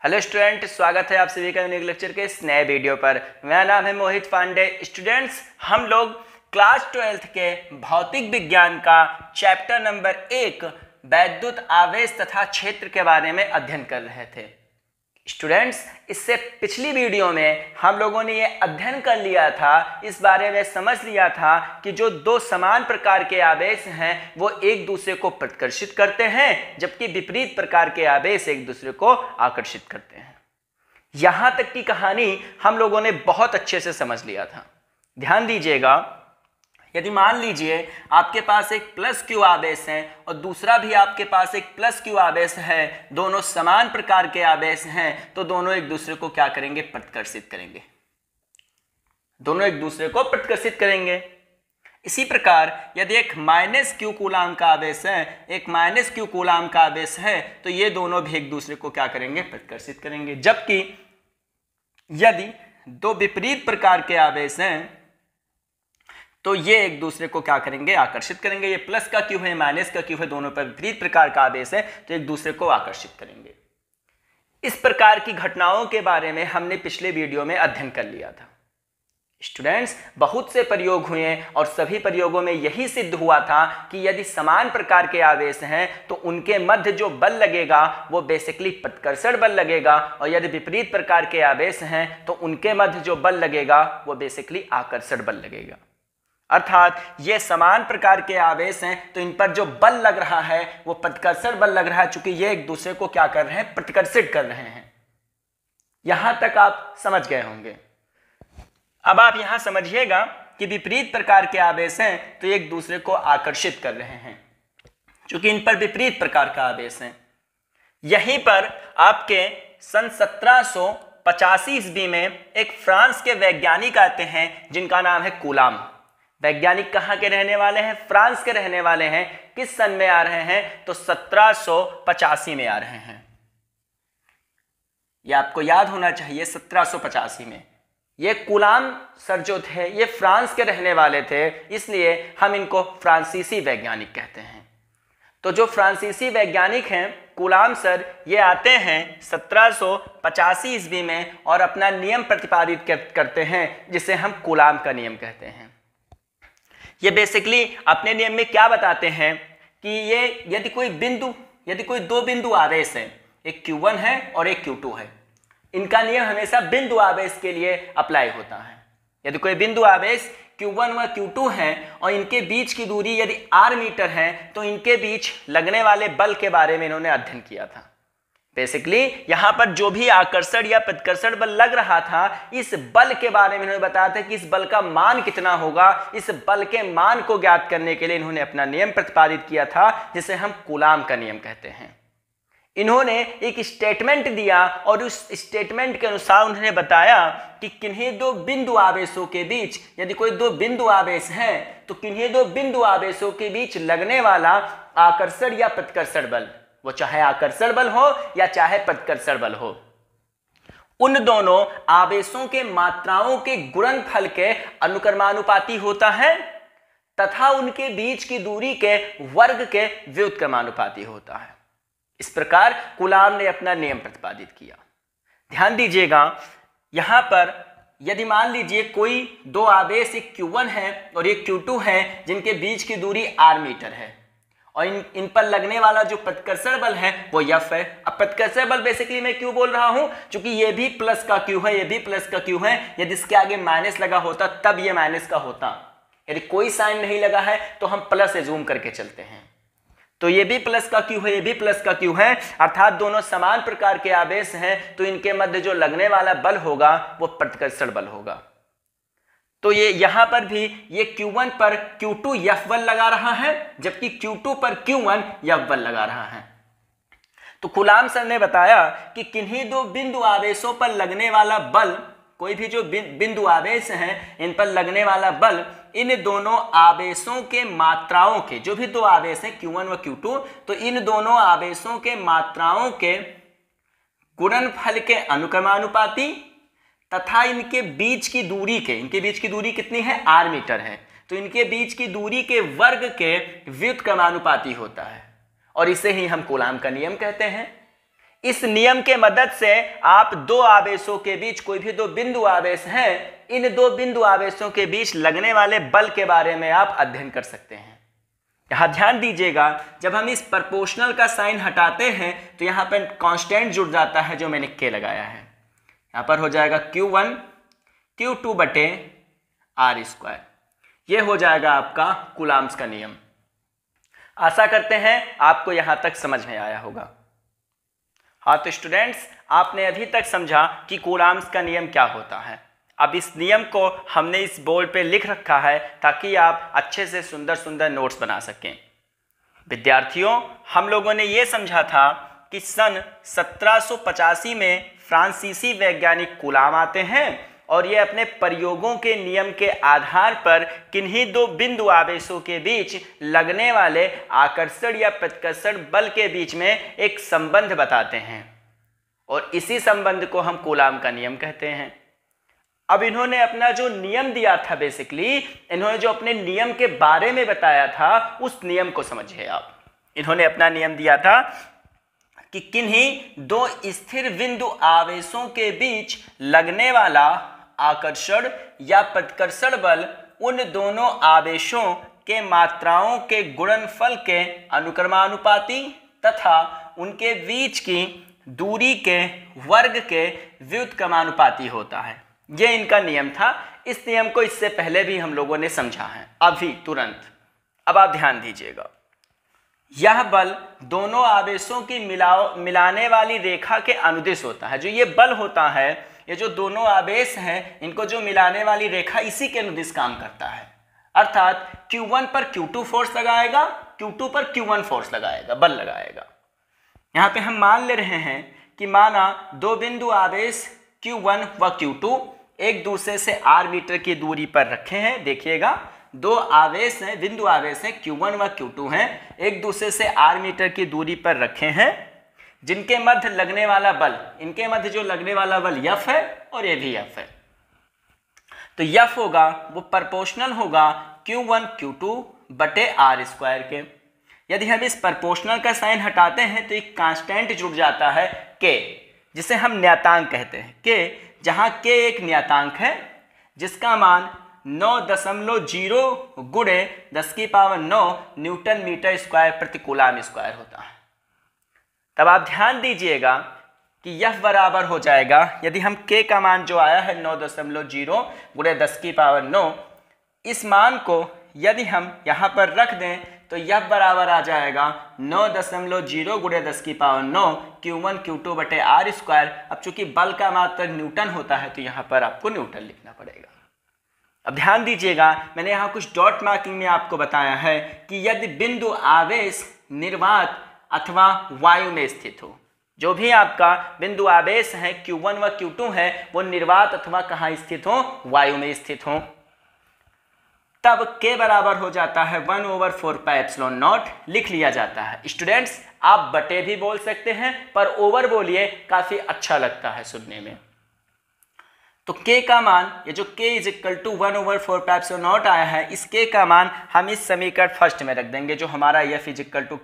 Hello student, स्वागत है आप सभी का यूनिक लेक्चर के इस नए वीडियो पर। मेरा नाम है मोहित पांडे। स्टूडेंट्स, हम लोग क्लास 12 के भौतिक विज्ञान का चैप्टर नंबर 1 वैद्युत आवेश तथा क्षेत्र के बारे में अध्ययन कर रहे थे। स्टूडेंट्स, इससे पिछली वीडियो में हम लोगों ने ये अध्ययन कर लिया था, इस बारे में समझ लिया था कि जो दो समान प्रकार के आवेश हैं वो एक दूसरे को प्रतिकर्षित करते हैं, जबकि विपरीत प्रकार के आवेश एक दूसरे को आकर्षित करते हैं। यहां तक की कहानी हम लोगों ने बहुत अच्छे से समझ लिया था। ध्यान दीजिएगा, यदि मान लीजिए आपके पास एक प्लस क्यू आवेश है और दूसरा भी आपके पास एक प्लस क्यू आवेश है, दोनों समान प्रकार के आवेश हैं, तो दोनों एक दूसरे को क्या करेंगे? प्रतिकर्षित करेंगे। दोनों एक दूसरे को प्रतिकर्षित करेंगे। इसी प्रकार यदि एक माइनस क्यू कूलाम का आवेश है, एक माइनस क्यू कूलाम का आवेश है, तो ये दोनों भी एक दूसरे को क्या करेंगे? प्रतिकर्षित करेंगे। जबकि यदि दो विपरीत प्रकार के आवेश हैं तो ये एक दूसरे को क्या करेंगे? आकर्षित करेंगे। ये प्लस का क्यू है, माइनस का क्यू है, दोनों पर विपरीत प्रकार का आवेश है, तो एक दूसरे को आकर्षित करेंगे। इस प्रकार की घटनाओं के बारे में हमने पिछले वीडियो में अध्ययन कर लिया था। स्टूडेंट्स, बहुत से प्रयोग हुए और सभी प्रयोगों में यही सिद्ध हुआ था कि यदि समान प्रकार के आवेश हैं तो उनके मध्य जो बल लगेगा वो बेसिकली प्रतिकर्षण बल लगेगा, और यदि विपरीत प्रकार के आवेश हैं तो उनके मध्य जो बल लगेगा वो बेसिकली आकर्षण बल लगेगा। अर्थात ये समान प्रकार के आवेश हैं तो इन पर जो बल लग रहा है वो प्रतिकर्षण बल लग रहा है, चूंकि ये एक दूसरे को क्या कर रहे हैं? प्रतिकर्षित कर रहे हैं। यहां तक आप समझ गए होंगे। अब आप यहां समझिएगा कि विपरीत प्रकार के आवेश हैं तो एक दूसरे को आकर्षित कर रहे हैं, चूंकि इन पर विपरीत प्रकार का आवेश है। यहीं पर आपके सन 1785 ईस्वी में एक फ्रांस के वैज्ञानिक आते हैं जिनका नाम है कूलाम। वैज्ञानिक कहाँ के रहने वाले हैं? फ्रांस के रहने वाले हैं। किस सन में आ रहे हैं? तो 1785 में आ रहे हैं। यह आपको याद होना चाहिए, 1785 में। ये कूलाम सर जो थे ये फ्रांस के रहने वाले थे, इसलिए हम इनको फ्रांसीसी वैज्ञानिक कहते हैं। तो जो फ्रांसीसी वैज्ञानिक हैं कूलाम सर, ये आते हैं 1785 ईस्वी में और अपना नियम प्रतिपादित करते हैं जिसे हम कूलाम का नियम कहते हैं। ये बेसिकली अपने नियम में क्या बताते हैं कि ये यदि कोई दो बिंदु आवेश है, एक Q1 है और एक Q2 है, इनका नियम हमेशा बिंदु आवेश के लिए अप्लाई होता है। यदि कोई बिंदु आवेश Q1 व Q2 है और इनके बीच की दूरी यदि r मीटर है तो इनके बीच लगने वाले बल के बारे में इन्होंने अध्ययन किया था। बेसिकली यहां पर जो भी आकर्षण या प्रतिकर्षण बल लग रहा था, इस बल के बारे में इन्होंने बताया था कि इस बल का मान कितना होगा। इस बल के मान को ज्ञात करने के लिए इन्होंने अपना नियम प्रतिपादित किया था जिसे हम कूलाम का नियम कहते हैं। इन्होंने एक स्टेटमेंट दिया और उस स्टेटमेंट के अनुसार उन्होंने बताया कि किन्हीं दो बिंदु आवेशों के बीच, यदि कोई दो बिंदु आवेश हैं तो किन्हीं दो बिंदु आवेशों के बीच लगने वाला आकर्षण या प्रतिकर्षण बल, वो चाहे आकर्षण बल हो या चाहे प्रतिकर्षण बल हो, उन दोनों आवेशों के मात्राओं के गुणनफल के अनुक्रमानुपाती होता है तथा उनके बीच की दूरी के वर्ग के व्युत्क्रमानुपाती होता है। इस प्रकार कूलाम ने अपना नियम प्रतिपादित किया। ध्यान दीजिएगा, यहां पर यदि मान लीजिए कोई दो आवेश, एक Q1 है और एक Q2 है, जिनके बीच की दूरी r मीटर है और इन पर लगने वाला जो प्रतिकर्षण बल है वो F है। अब प्रतिकर्षण बल बेसिकली मैं क्यों बोल रहा हूं? क्योंकि ये भी प्लस का Q है, ये भी प्लस का Q है। यदि इसके आगे माइनस लगा होता तब ये माइनस का होता। यदि कोई साइन नहीं लगा है तो हम प्लस एज्यूम करके चलते हैं। तो ये भी प्लस का Q है, ये भी प्लस का Q है, अर्थात दोनों समान प्रकार के आवेश हैं तो इनके मध्य जो लगने वाला बल होगा वो प्रतिकर्षण बल होगा। तो ये यहां पर भी ये Q1 पर Q2 F बल लगा रहा है, जबकि Q2 पर Q1 F बल लगा रहा है। तो कूलाम सर ने बताया कि किन्हीं दो बिंदु आवेशों पर लगने वाला बल, कोई भी जो बिंदु आवेश हैं इन पर लगने वाला बल इन दोनों आवेशों के मात्राओं के, जो भी दो आवेश हैं Q1 व Q2, तो इन दोनों आवेशों के मात्राओं के गुणनफल के अनुक्रमानुपाती तथा इनके बीच की दूरी के, इनके बीच की दूरी कितनी है? r मीटर है, तो इनके बीच की दूरी के वर्ग के व्युत्क्रमानुपाती होता है और इसे ही हम कूलाम का नियम कहते हैं। इस नियम के मदद से आप दो आवेशों के बीच, कोई भी दो बिंदु आवेश हैं, इन दो बिंदु आवेशों के बीच लगने वाले बल के बारे में आप अध्ययन कर सकते हैं। यहां ध्यान दीजिएगा, जब हम इस प्रोपोर्शनल का साइन हटाते हैं तो यहां पर कांस्टेंट जुड़ जाता है जो मैंने के लगाया है। यहां पर हो जाएगा Q1 Q2 बटे R स्क्वायर। ये हो जाएगा आपका कूलाम्स का नियम। आशा करते हैं आपको यहां तक समझ में आया होगा। हाँ तो स्टूडेंट्स, आपने अभी तक समझा कि कूलाम्स का नियम क्या होता है। अब इस नियम को हमने इस बोर्ड पे लिख रखा है ताकि आप अच्छे से सुंदर सुंदर नोट्स बना सकें। विद्यार्थियों, हम लोगों ने ये समझा था कि सन 1785 में फ्रांसीसी वैज्ञानिक कूलाम आते हैं और ये अपने प्रयोगों के नियम के आधार पर किन्हीं दो बिंदु आवेशों के बीच लगने वाले आकर्षण या प्रतिकर्षण बल के बीच में एक संबंध बताते हैं और इसी संबंध को हम कूलाम का नियम कहते हैं। अब इन्होंने अपना जो नियम दिया था, बेसिकली इन्होंने जो अपने नियम के बारे में बताया था, उस नियम को समझिए आप। इन्होंने अपना नियम दिया था कि किन्हीं दो स्थिर बिंदु आवेशों के बीच लगने वाला आकर्षण या प्रतिकर्षण बल उन दोनों आवेशों के मात्राओं के गुणनफल के अनुक्रमानुपाती तथा उनके बीच की दूरी के वर्ग के व्युत्क्रमानुपाती होता है। यह इनका नियम था। इस नियम को इससे पहले भी हम लोगों ने समझा है, अभी तुरंत। अब आप ध्यान दीजिएगा, यह बल दोनों आवेशों की मिलाने वाली रेखा के अनुदिश होता है। जो ये बल होता है, ये जो दोनों आवेश हैं, इनको जो मिलाने वाली रेखा इसी के अनुदिश काम करता है। अर्थात Q1 पर Q2 फोर्स लगाएगा, Q2 पर Q1 फोर्स लगाएगा, बल लगाएगा। यहाँ पे हम मान ले रहे हैं कि माना दो बिंदु आवेश Q1 व Q2 एक दूसरे से r मीटर की दूरी पर रखे हैं। देखिएगा, दो आवेश हैं, बिंदु आवेश हैं, Q1 व Q2 हैं, एक दूसरे से r मीटर की दूरी पर रखे हैं, जिनके मध्य लगने वाला बल, इनके मध्य जो लगने वाला बल F है और ये भी F है। तो F होगा वो प्रोपोर्शनल होगा Q1 Q2 बटे R स्क्वायर के। यदि हम इस प्रोपोर्शनल का साइन हटाते हैं तो एक कांस्टेंट जुड़ जाता है K, जिसे हम नियतांक कहते हैं। K, जहाँ K एक नियतांक है जिसका मान 9.0 गुणे 10⁹ न्यूटन मीटर स्क्वायर प्रति कूलाम स्क्वायर होता है। तब आप ध्यान दीजिएगा कि यह बराबर हो जाएगा, यदि हम K का मान जो आया है 9.0 गुणे 10⁹, इस मान को यदि हम यहाँ पर रख दें तो यह बराबर आ जाएगा 9.0 गुणे 10⁹ Q1 Q2 बटे R स्क्वायर। अब चूंकि बल का मात्रक न्यूटन होता है तो यहाँ पर आपको न्यूटन लिखना पड़ेगा। अब ध्यान दीजिएगा, मैंने यहाँ कुछ डॉट मार्किंग में आपको बताया है कि यदि बिंदु आवेश निर्वात अथवा वायु में स्थित हो, जो भी आपका बिंदु आवेश है Q1 व Q2 है, वो निर्वात अथवा कहाँ स्थित हो, वायु में स्थित हो, तब K बराबर हो जाता है 1/4πε0 लिख लिया जाता है। स्टूडेंट्स, आप बटे भी बोल सकते हैं, पर ओवर बोलिए, काफी अच्छा लगता है सुनने में। तो K का मान, ये जो K = 1/4πε0 आया है, इस K का मान हम इस समीकरण फर्स्ट में रख देंगे, जो हमारा F =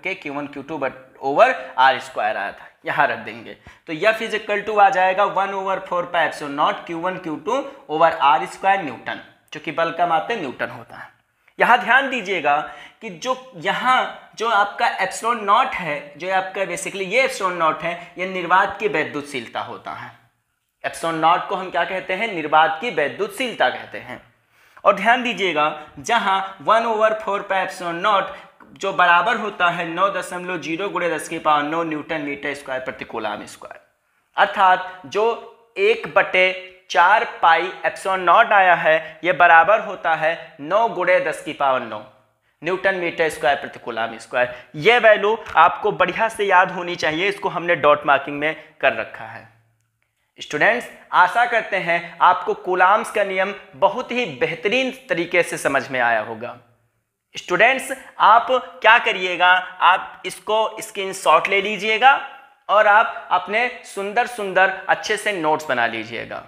K Q1 Q2 over R square आया था, यहाँ रख देंगे। तो F = आ जाएगा 1/4πε0 Q1 Q2 over R square Newton, जो कि बल का मात्रक न्यूटन होता है। यहाँ ध्यान दीजिएगा कि जो यहाँ जो आपका ε0 है, जो आपका बेसिकली ये ε0 है, ये निर्वात की वैद्युतशीलता होता है। ε0 को हम क्या कहते हैं, निर्वात की वैद्युतशीलता कहते हैं। और ध्यान दीजिएगा, जहाँ 1/4πε0 जो बराबर होता है 9.0 गुणे 10⁹ न्यूटन मीटर स्क्वायर प्रति कूलाम स्क्वायर, अर्थात जो 1/4 पाई ε0 आया है, ये बराबर होता है 9 गुणे 10⁹ न्यूटन मीटर स्क्वायर प्रति कूलाम स्क्वायर। ये वैल्यू आपको बढ़िया से याद होनी चाहिए, इसको हमने डॉट मार्किंग में कर रखा है। स्टूडेंट्स, आशा करते हैं आपको कूलाम्स का नियम बहुत ही बेहतरीन तरीके से समझ में आया होगा। स्टूडेंट्स, आप क्या करिएगा, आप इसको स्क्रीनशॉट ले लीजिएगा और आप अपने सुंदर सुंदर अच्छे से नोट्स बना लीजिएगा।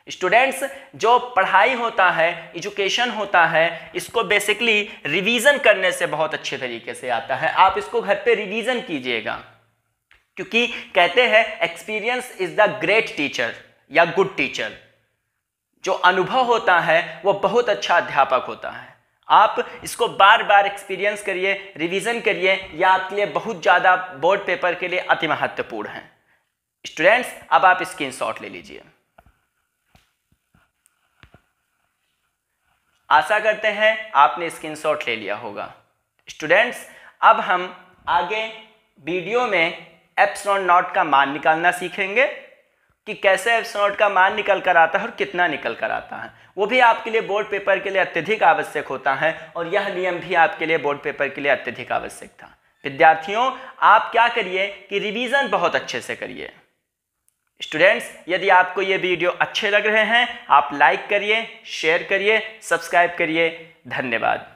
स्टूडेंट्स, जो पढ़ाई होता है, एजुकेशन होता है, इसको बेसिकली रिवीजन करने से बहुत अच्छे तरीके से आता है। आप इसको घर पे रिवीजन कीजिएगा। क्योंकि कहते हैं experience is the great teacher या गुड टीचर। जो अनुभव होता है वो बहुत अच्छा अध्यापक होता है। आप इसको बार बार एक्सपीरियंस करिए, रिवीजन करिए, यह आपके लिए बहुत ज़्यादा बोर्ड पेपर के लिए अति महत्वपूर्ण है। स्टूडेंट्स, अब आप स्क्रीनशॉट ले लीजिए। आशा करते हैं आपने स्क्रीनशॉट ले लिया होगा। स्टूडेंट्स, अब हम आगे वीडियो में एप्सिलॉन नॉट का मान निकालना सीखेंगे कि कैसे एप्सिलॉन नॉट का मान निकल कर आता है और कितना निकल कर आता है। वो भी आपके लिए बोर्ड पेपर के लिए अत्यधिक आवश्यक होता है और यह नियम भी आपके लिए बोर्ड पेपर के लिए अत्यधिक आवश्यक था। विद्यार्थियों, आप क्या करिए कि रिवीजन बहुत अच्छे से करिए। स्टूडेंट्स, यदि आपको ये वीडियो अच्छे लग रहे हैं, आप लाइक करिए, शेयर करिए, सब्सक्राइब करिए। धन्यवाद।